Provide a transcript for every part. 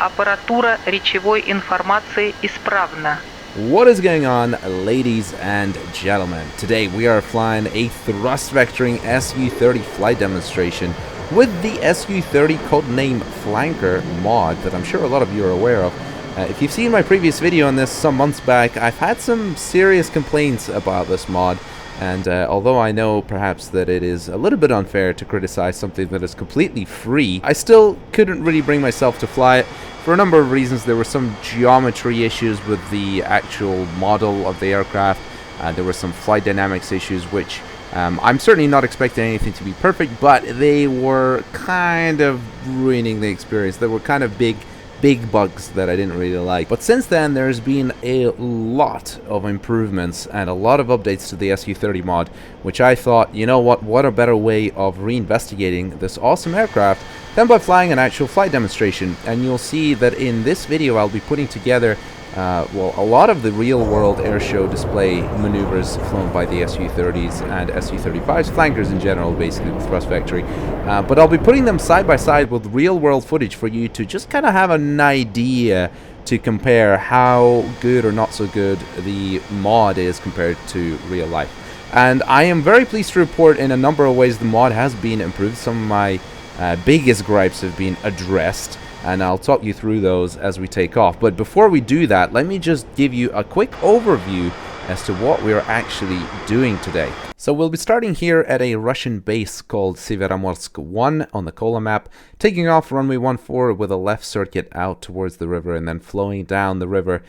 Аппаратура речевой информации исправна. What is going on, ladies and gentlemen? Today we are flying a thrust-vectoring Su-30 flight demonstration with the Su-30 Codename Flanker mod that I'm sure a lot of you are aware of. If you've seen my previous video on this some months back, I've had some serious complaints about this mod, and although I know perhaps that it is a little bit unfair to criticize something that is completely free, I still couldn't really bring myself to fly it. For a number of reasons. There were some geometry issues with the actual model of the aircraft. There were some flight dynamics issues, which I'm certainly not expecting anything to be perfect, but they were kind of ruining the experience. They were kind of big bugs that I didn't really like. But since then, there's been a lot of improvements and a lot of updates to the Su-30 mod, which I thought, you know what a better way of reinvestigating this awesome aircraft than by flying an actual flight demonstration. And you'll see that in this video I'll be putting together well, a lot of the real-world airshow display maneuvers flown by the Su-30s and Su-35s, flankers in general, basically with thrust vectoring. But I'll be putting them side by side with real-world footage for you to just kind of have an idea to compare how good or not so good the mod is compared to real life. And I am very pleased to report in a number of ways the mod has been improved. Some of my biggest gripes have been addressed, and I'll talk you through those as we take off. But before we do that, let me just give you a quick overview as to what we're actually doing today. So we'll be starting here at a Russian base called Severomorsk 1 on the Kola map, taking off runway 14 with a left circuit out towards the river and then flowing down the river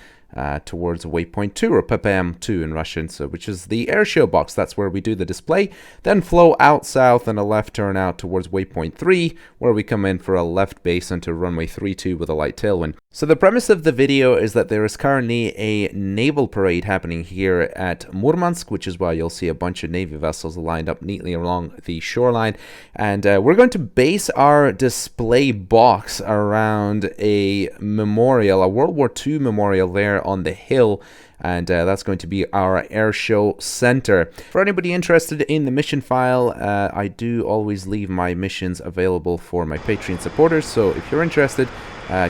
towards waypoint 2, or ppm 2 in Russian, so which is the airshow box. That's where we do the display. Then flow out south and a left turn out towards waypoint 3, where we come in for a left base onto runway 32 with a light tailwind. So the premise of the video is that there is currently a naval parade happening here at Murmansk, which is why you'll see a bunch of Navy vessels lined up neatly along the shoreline. And we're going to base our display box around a memorial, a World War II memorial there on the hill, and that's going to be our airshow center. For anybody interested in the mission file, I do always leave my missions available for my Patreon supporters, so if you're interested,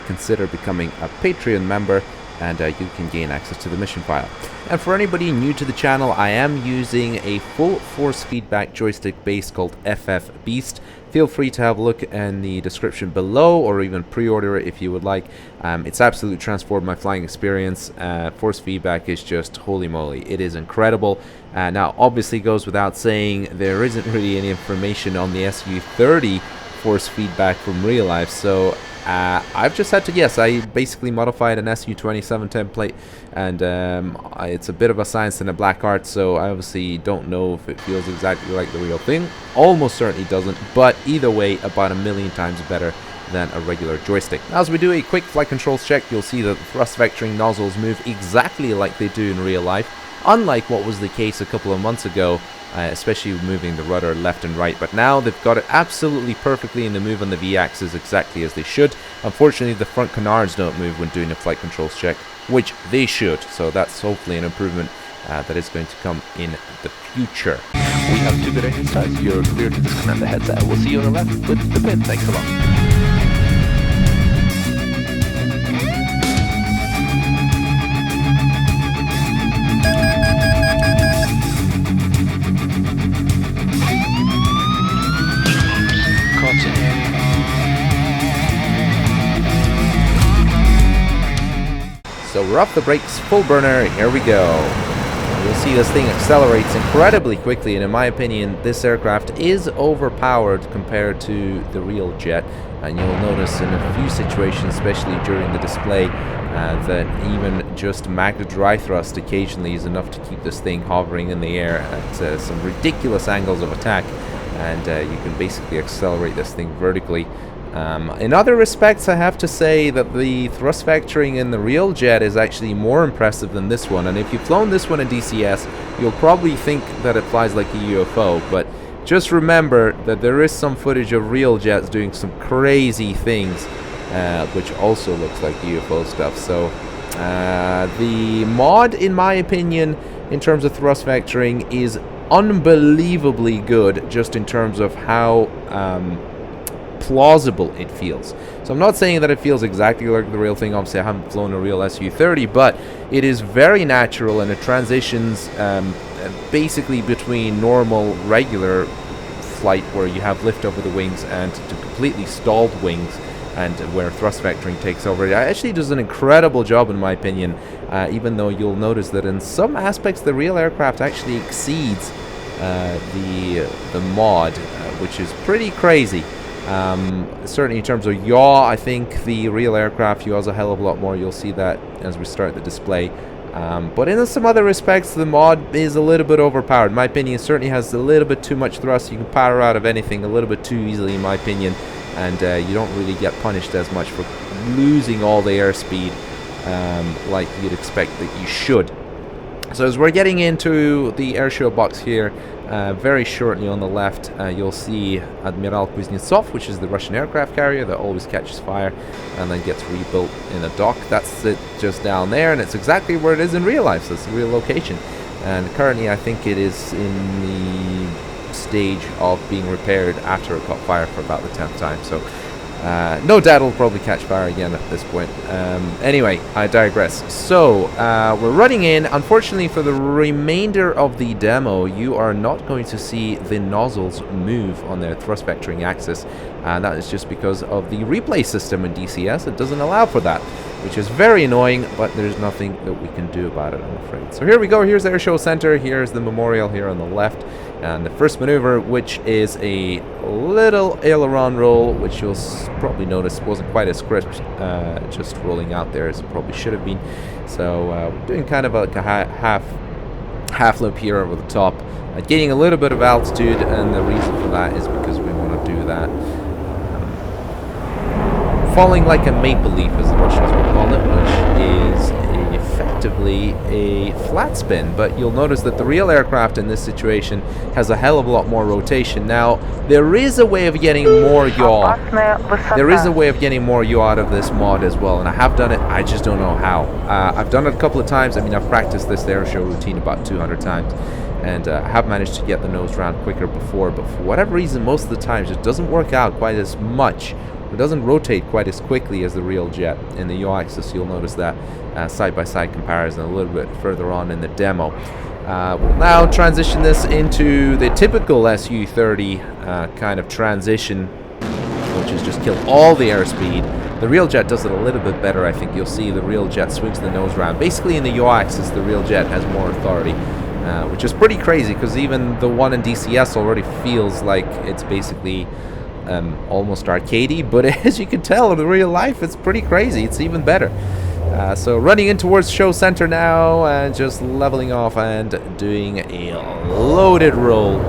consider becoming a Patreon member, and you can gain access to the mission file. And for anybody new to the channel, I am using a full force feedback joystick base called FFBeast. Feel free to have a look in the description below, or even pre-order it if you would like. It's absolutely transformed my flying experience. Force feedback is just holy moly, it is incredible. Now obviously goes without saying, there isn't really any information on the Su-30 force feedback from real life, so I've just had to guess. I basically modified an Su-27 template, and it's a bit of a science and a black art, so I obviously don't know if it feels exactly like the real thing. Almost certainly doesn't, but either way, about a million times better than a regular joystick. Now, as we do a quick flight controls check, you'll see that the thrust vectoring nozzles move exactly like they do in real life, unlike what was the case a couple of months ago, especially moving the rudder left and right. But now they've got it absolutely perfectly, and they move on the V-axis exactly as they should. Unfortunately, the front canards don't move when doing a flight controls check, which they should, so that's hopefully an improvement that is going to come in the future. We have 2 good engine starts. You're clear to disconnect the headset. We'll see you on the left with the pin. Thanks a lot. So we're off the brakes, full burner, here we go. You'll see this thing accelerates incredibly quickly, and in my opinion, this aircraft is overpowered compared to the real jet. And you'll notice in a few situations, especially during the display, that even just magnet dry thrust occasionally is enough to keep this thing hovering in the air at some ridiculous angles of attack, and you can basically accelerate this thing vertically. In other respects, I have to say that the thrust vectoring in the real jet is actually more impressive than this one, and if you've flown this one in DCS, you'll probably think that it flies like a UFO, but just remember that there is some footage of real jets doing some crazy things, which also looks like UFO stuff. So the mod, in my opinion, in terms of thrust vectoring, is unbelievably good, just in terms of how plausible it feels. So I'm not saying that it feels exactly like the real thing. Obviously, I haven't flown a real Su-30, but it is very natural, and it transitions basically between normal, regular flight where you have lift over the wings and to completely stalled wings, and where thrust vectoring takes over. It actually does an incredible job, in my opinion, even though you'll notice that in some aspects the real aircraft actually exceeds the mod, which is pretty crazy. Certainly in terms of yaw, I think the real aircraft yaws a hell of a lot more. You'll see that as we start the display. But in some other respects, the mod is a little bit overpowered. In my opinion, it certainly has a little bit too much thrust. You can power out of anything a little bit too easily, in my opinion. And you don't really get punished as much for losing all the airspeed like you'd expect that you should. So as we're getting into the airshow box here, very shortly on the left, you'll see Admiral Kuznetsov, which is the Russian aircraft carrier that always catches fire and then gets rebuilt in a dock. That's it, just down there, and it's exactly where it is in real life, so it's the real location. And currently I think it is in the stage of being repaired after it caught fire for about the 10th time. So no doubt it'll probably catch fire again at this point. Anyway, I digress. So we're running in. Unfortunately, for the remainder of the demo, you are not going to see the nozzles move on their thrust vectoring axis, and that is just because of the replay system in DCS. It doesn't allow for that, which is very annoying, but there's nothing that we can do about it, I'm afraid. So here we go. Here's the airshow center. Here's the memorial here on the left. And the first maneuver, which is a little aileron roll, which you'll probably notice wasn't quite as crisp, just rolling out there as it probably should have been. So we're doing kind of like a half loop here over the top, gaining a little bit of altitude, and the reason for that is because we want to do that. Falling like a maple leaf, as the Russians would call it, which is effectively a flat spin. But you'll notice that the real aircraft in this situation has a hell of a lot more rotation. Now, there is a way of getting more yaw. There is a way of getting more yaw out of this mod as well, and I have done it. I just don't know how. I've done it a couple of times. I mean, I've practiced this airshow routine about 200 times. And I have managed to get the nose round quicker before, but for whatever reason, most of the times it doesn't work out quite as much. It doesn't rotate quite as quickly as the real jet. In the yaw axis, you'll notice that side-by-side comparison a little bit further on in the demo. We'll now transition this into the typical Su-30 kind of transition, which is just kill all the airspeed. The real jet does it a little bit better, I think. You'll see the real jet swings the nose round. Basically, in the yaw axis, the real jet has more authority, which is pretty crazy, because even the one in DCS already feels like it's basically almost arcadey, but as you can tell in real life, it's pretty crazy. It's even better. So running in towards show center now, and just leveling off and doing a loaded roll,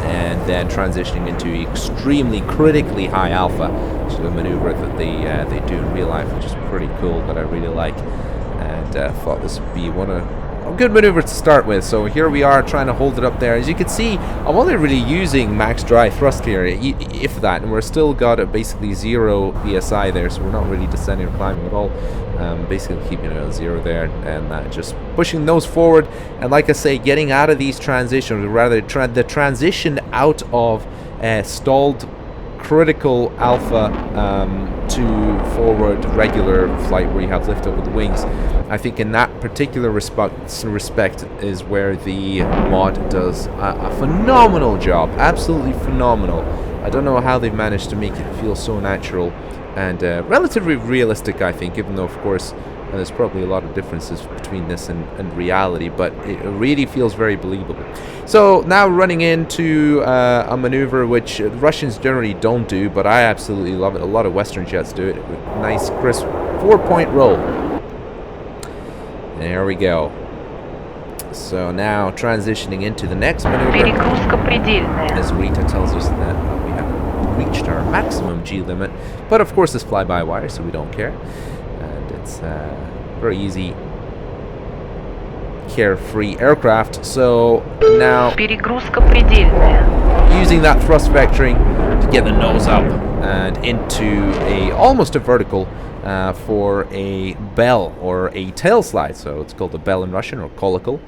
and then transitioning into extremely critically high alpha, which is a maneuver that they do in real life, which is pretty cool, that I really like, and thought this would be a good maneuver to start with. So here we are trying to hold it up there. As you can see, I'm only really using max dry thrust here, if that, and we're still got at basically 0 PSI there, so we're not really descending or climbing at all. Basically keeping it at 0 there, and just pushing those forward, and like I say, getting out of these transitions, or rather the transition out of stalled critical alpha to forward regular flight where you have lift over the wings. I think in that particular respect is where the mod does a phenomenal job, absolutely phenomenal. I don't know how they've managed to make it feel so natural and relatively realistic, I think, even though of course there's probably a lot of differences between this and reality, but it really feels very believable. So now running into a maneuver which Russians generally don't do, but I absolutely love it. A lot of Western jets do it with nice crisp 4-point roll. There we go. So now transitioning into the next maneuver, as Rita tells us that we have reached our maximum G limit, but of course it's fly-by-wire, so we don't care. It's very easy, carefree aircraft. So now using that thrust vectoring to get the nose up and into almost a vertical for a bell or a tail slide. So it's called a bell in Russian, or colical.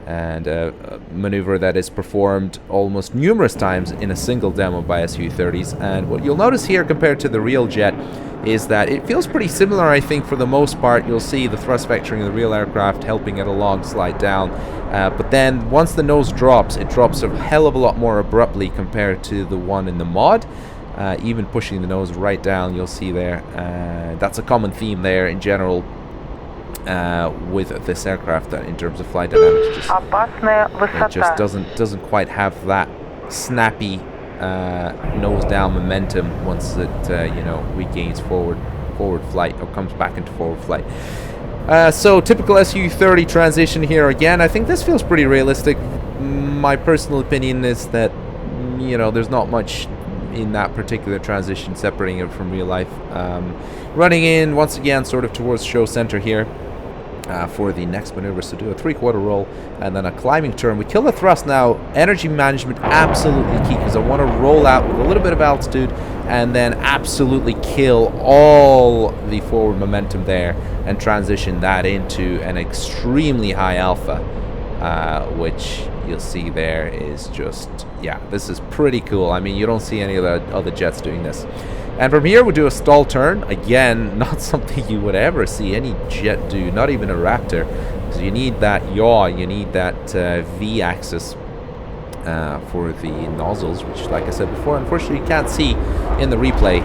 and a maneuver that is performed almost numerous times in a single demo by Su-30s. And what you'll notice here compared to the real jet is that it feels pretty similar, I think, for the most part. You'll see the thrust vectoring of the real aircraft helping it along, slide down. But then once the nose drops, it drops a hell of a lot more abruptly compared to the one in the mod. Even pushing the nose right down, you'll see there. That's a common theme there in general with this aircraft, that in terms of flight dynamics, it just doesn't quite have that snappy nose down momentum once it regains forward flight, or comes back into forward flight. So typical Su-30 transition here again. I think this feels pretty realistic. My personal opinion is that there's not much in that particular transition separating it from real life. Running in once again sort of towards show center here for the next maneuver. So do a 3/4 roll and then a climbing turn. We kill the thrust now. Energy management absolutely key, because I want to roll out with a little bit of altitude and then absolutely kill all the forward momentum there and transition that into an extremely high alpha, which you'll see there is just, yeah, this is pretty cool. I mean, you don't see any of the other jets doing this. And from here we do a stall turn. Again, not something you would ever see any jet do, not even a Raptor, because you need that yaw, you need that V axis for the nozzles, which, like I said before, unfortunately you can't see in the replay.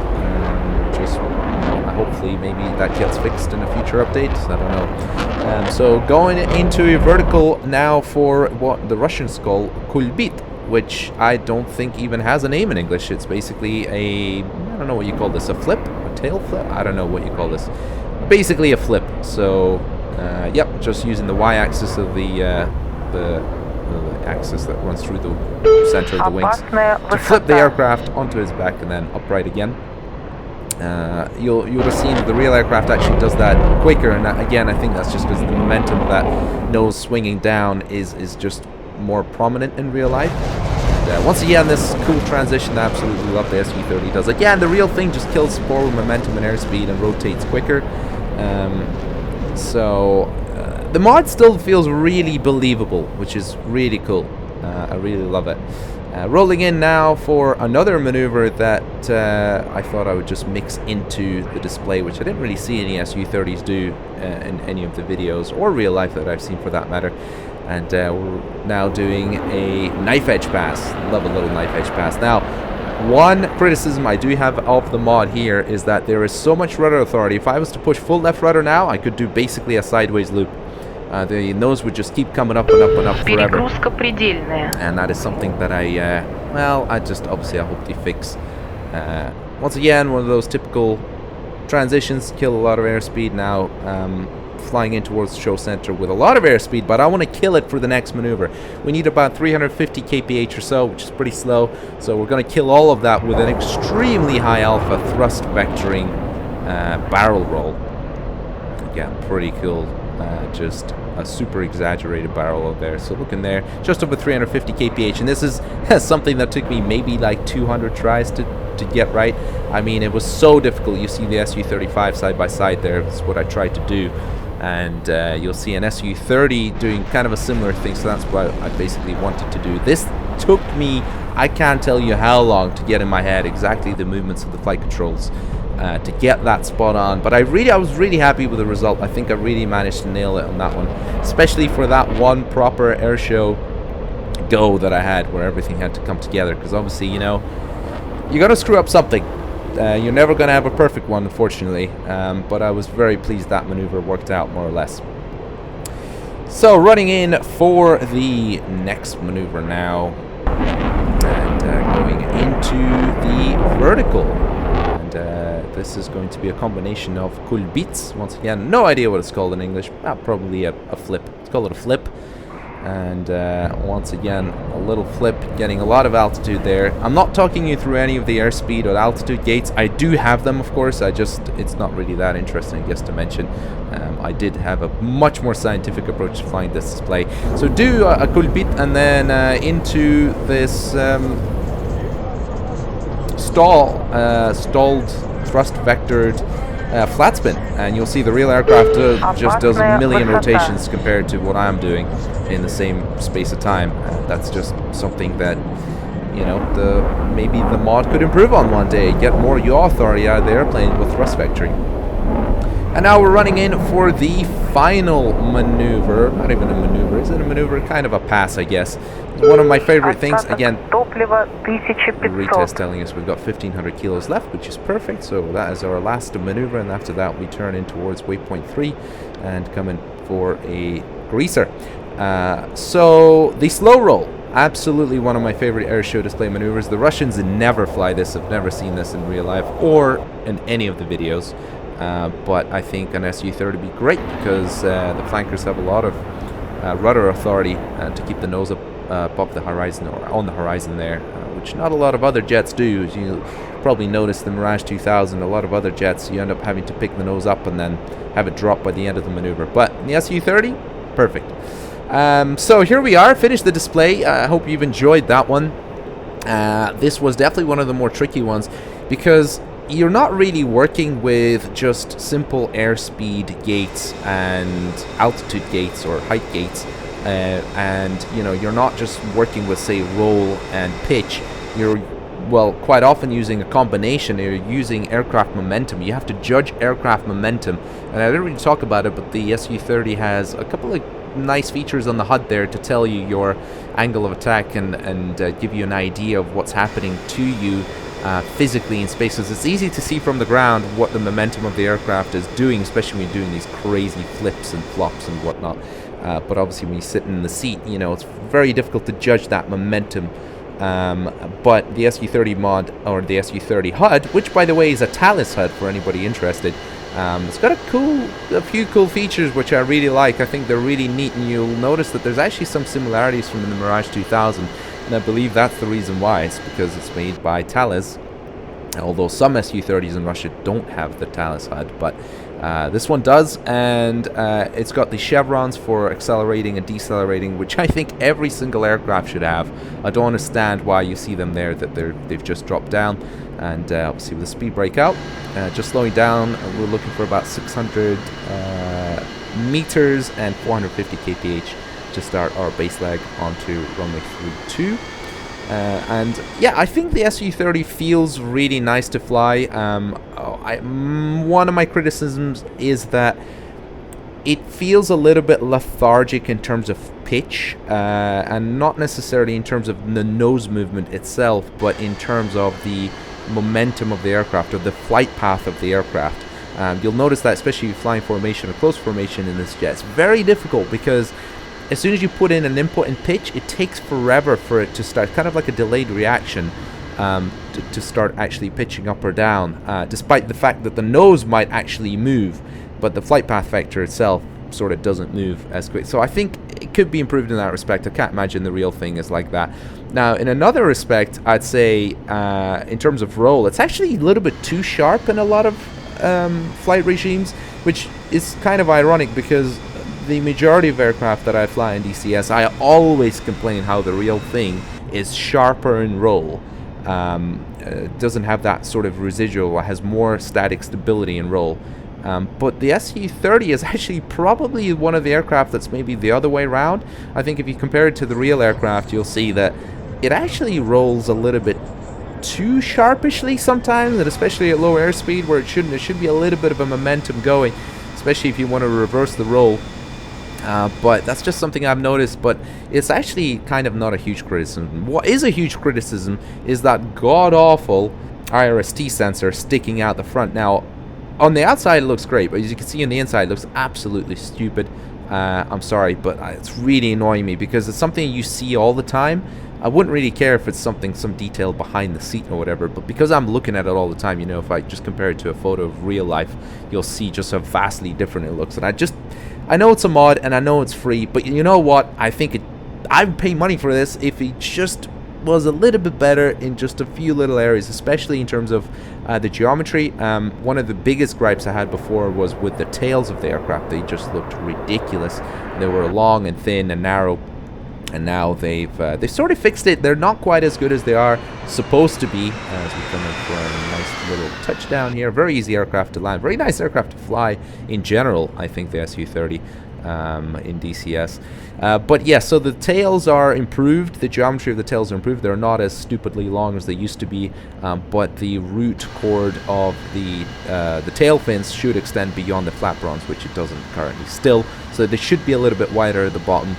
Hopefully maybe that gets fixed in a future update, I don't know. So going into a vertical now for what the Russians call kulbit, which I don't think even has a name in English. It's basically I don't know what you call this, a flip? A tail flip? I don't know what you call this. Basically a flip. So, yep, just using the y-axis of the axis that runs through the center of the wings to flip the aircraft onto its back and then upright again. You would have seen the real aircraft actually does that quicker, and again, I think that's just because the momentum of that nose swinging down is just more prominent in real life. And, once again, this cool transition, I absolutely love the Su-30 does. Again, the real thing just kills forward momentum and airspeed and rotates quicker. The mod still feels really believable, which is really cool. I really love it. Rolling in now for another maneuver that I thought I would just mix into the display, which I didn't really see any Su-30s do in any of the videos or real life that I've seen for that matter. And we're now doing a knife edge pass. Love a little knife edge pass. Now, one criticism I do have of the mod here is that there is so much rudder authority. If I was to push full left rudder now, I could do basically a sideways loop. The nose would just keep coming up and up and up forever. And that is something that I hope they fix. Once again, one of those typical transitions, kill a lot of airspeed now. Flying in towards the show center with a lot of airspeed, but I want to kill it for the next maneuver. We need about 350 kph or so, which is pretty slow. So we're going to kill all of that with an extremely high alpha thrust vectoring barrel roll. Again, pretty cool. Just a super exaggerated barrel out there. So look in there, just over 350 kph, and this is something that took me maybe like 200 tries to get right. I mean, it was so difficult. You see the Su-35 side by side there. That's what I tried to do. And you'll see an Su-30 doing kind of a similar thing, so that's what I basically wanted to do. This took me, I can't tell you how long to get in my head exactly the movements of the flight controls to get that spot on. But I was really happy with the result. I think I really managed to nail it on that one, especially for that one proper airshow go that I had where everything had to come together, because obviously, you know, you gotta screw up something. You're never going to have a perfect one, unfortunately, but I was very pleased that maneuver worked out more or less. So running in for the next maneuver now, and going into the vertical, and this is going to be a combination of kulbits. Once again, no idea what it's called in English. Probably a flip. Let's call it a flip. And once again, a little flip, getting a lot of altitude there. I'm not talking you through any of the airspeed or altitude gates. I do have them, of course. It's not really that interesting, I guess, to mention. I did have a much more scientific approach to flying this display. So do a kulbit and then into this stalled, thrust vectored flat spin, and you'll see the real aircraft just does a million rotations compared to what I'm doing in the same space of time. That's just something that, you know, maybe the mod could improve on one day, get more yaw authority out of the airplane with thrust vectoring. And now we're running in for the final maneuver. Not even a maneuver, is it a maneuver? Kind of a pass, I guess. It's one of my favorite things. Again, the retest telling us we've got 1500 kilos left, which is perfect. So that is our last maneuver, and after that we turn in towards waypoint 3 and come in for a greaser. So the slow roll, absolutely one of my favorite air show display maneuvers. The Russians never fly this. I've never seen this in real life or in any of the videos. But I think an Su-30 would be great because the flankers have a lot of rudder authority to keep the nose up above the horizon, or on the horizon there, which not a lot of other jets do. As you probably noticed the Mirage 2000, a lot of other jets, you end up having to pick the nose up and then have it drop by the end of the maneuver. But the Su-30, perfect. So here we are, finished the display. I hope you've enjoyed that one. This was definitely one of the more tricky ones because you're not really working with just simple airspeed gates and altitude gates or height gates, and you know, you're not just working with, say, roll and pitch. You're, well, quite often using a combination. You're using aircraft momentum. You have to judge aircraft momentum, and I didn't really talk about it, but the Su-30 has a couple of nice features on the HUD there to tell you your angle of attack and give you an idea of what's happening to you physically in space. Because it's easy to see from the ground what the momentum of the aircraft is doing, especially when you're doing these crazy flips and flops and whatnot. But obviously when you sit in the seat, you know, it's very difficult to judge that momentum. But the Su-30 mod, or the Su-30 HUD, which by the way is a Thales HUD for anybody interested, it's got a few cool features which I really like. I think they're really neat, and you'll notice that there's actually some similarities from the Mirage 2000, and I believe that's the reason why. It's because it's made by Thales, although some Su-30s in Russia don't have the Thales HUD, but this one does, and it's got the chevrons for accelerating and decelerating, which I think every single aircraft should have. I don't understand why you see them there, that they've just dropped down. And obviously with the speed brake out, just slowing down, we're looking for about 600 meters and 450 kph to start our base leg onto runway 32. And yeah, I think the Su-30 feels really nice to fly. One of my criticisms is that it feels a little bit lethargic in terms of pitch, and not necessarily in terms of the nose movement itself, but in terms of the momentum of the aircraft, or the flight path of the aircraft. You'll notice that especially if you're flying formation or close formation in this jet, it's very difficult because as soon as you put in an input in pitch, it takes forever for it to start, kind of like a delayed reaction, to start actually pitching up or down, despite the fact that the nose might actually move, but the flight path vector itself sort of doesn't move as quick. So I think it could be improved in that respect. I can't imagine the real thing is like that. Now, in another respect, I'd say in terms of roll, it's actually a little bit too sharp in a lot of flight regimes, which is kind of ironic because the majority of aircraft that I fly in DCS, I always complain how the real thing is sharper in roll. Doesn't have that sort of residual, has more static stability in roll. But the Su-30 is actually probably one of the aircraft that's maybe the other way around. I think if you compare it to the real aircraft, you'll see that it actually rolls a little bit too sharpishly sometimes, and especially at low airspeed where it shouldn't. There should be a little bit of a momentum going, especially if you want to reverse the roll. But that's just something I've noticed, but it's actually kind of not a huge criticism. What is a huge criticism is that god-awful IRST sensor sticking out the front. Now, on the outside it looks great, but as you can see on the inside it looks absolutely stupid. I'm sorry, but it's really annoying me because it's something you see all the time. I wouldn't really care if it's some detail behind the seat or whatever, but because I'm looking at it all the time, you know, if I just compare it to a photo of real life, you'll see just how vastly different it looks. And I know it's a mod and I know it's free, but you know what? I think I would pay money for this if it just was a little bit better in just a few little areas, especially in terms of the geometry. One of the biggest gripes I had before was with the tails of the aircraft. They just looked ridiculous. They were long and thin and narrow. And now they've sort of fixed it. They're not quite as good as they are supposed to be, as we come in for a nice little touchdown here. Very easy aircraft to land. Very nice aircraft to fly in general, I think, the Su-30 in DCS. But yeah, so the tails are improved. The geometry of the tails are improved. They're not as stupidly long as they used to be, but the root chord of the tail fins should extend beyond the flaperons, which it doesn't currently still. So they should be a little bit wider at the bottom.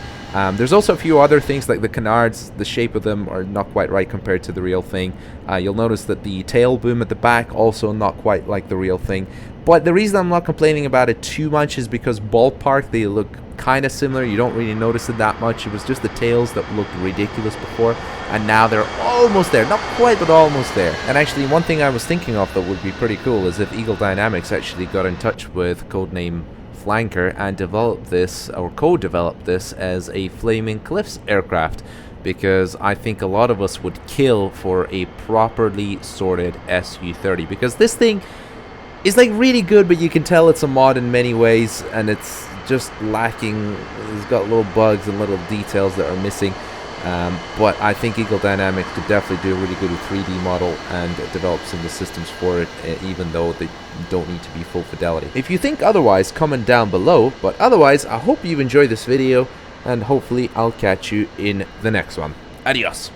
There's also a few other things, like the canards. The shape of them are not quite right compared to the real thing. You'll notice that the tail boom at the back also not quite like the real thing. But the reason I'm not complaining about it too much is because ballpark, they look kind of similar. You don't really notice it that much. It was just the tails that looked ridiculous before, and now they're almost there. Not quite, but almost there. And actually, one thing I was thinking of that would be pretty cool is if Eagle Dynamics actually got in touch with Codename Flanker and developed this, or co-developed this, as a Flaming Cliffs aircraft, because I think a lot of us would kill for a properly sorted Su-30, because this thing is like really good, but you can tell it's a mod in many ways, and it's just lacking. It's got little bugs and little details that are missing. But I think Eagle Dynamics could definitely do a really good 3D model and develop some of the systems for it, even though they don't need to be full fidelity. If you think otherwise, comment down below. But otherwise, I hope you've enjoyed this video, and hopefully I'll catch you in the next one. Adios.